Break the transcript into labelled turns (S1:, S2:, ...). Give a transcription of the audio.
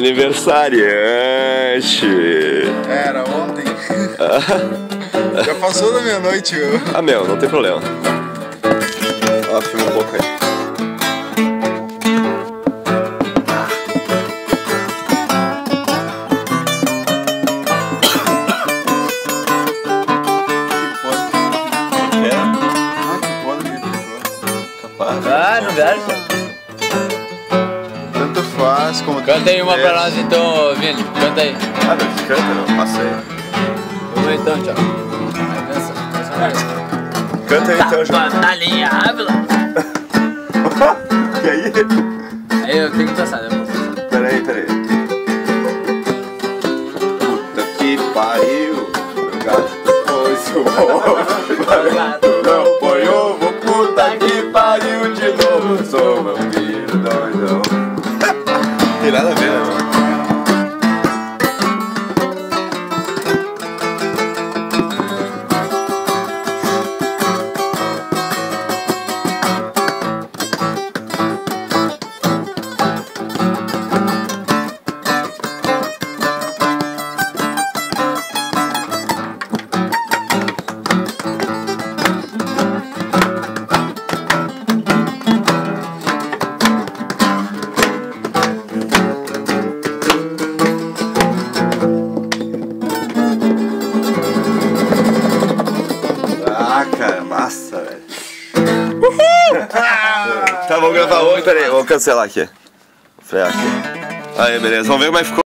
S1: aniversariante.
S2: Era ontem. Já passou da meia-noite, meu.
S1: Ah, meu, não tem problema. Ó, filma um pouco aí.
S3: Ah, não versa.
S2: Tanto faz como...
S3: Canta aí uma pra nós então, Vini. Canta aí.
S1: Ah, meu, canta, não, passa aí.
S3: Vamos então, tchau.
S1: Canta aí então, João.
S3: Batalhinha Ávila.
S1: E aí?
S3: Aí eu tenho que pensar, né?
S1: Peraí. Puta que pariu. Meu gato pôs o ovo. Meu gato não põe ovo. Puta que pariu de novo. Sou vampiro doidão. Tem nada a ver, né, mano? Ah, cara, massa, velho. Uhul! Tá, vamos gravar outro, peraí, vamos cancelar aqui. Vou frear aqui. Aí, beleza, vamos ver como é que ficou.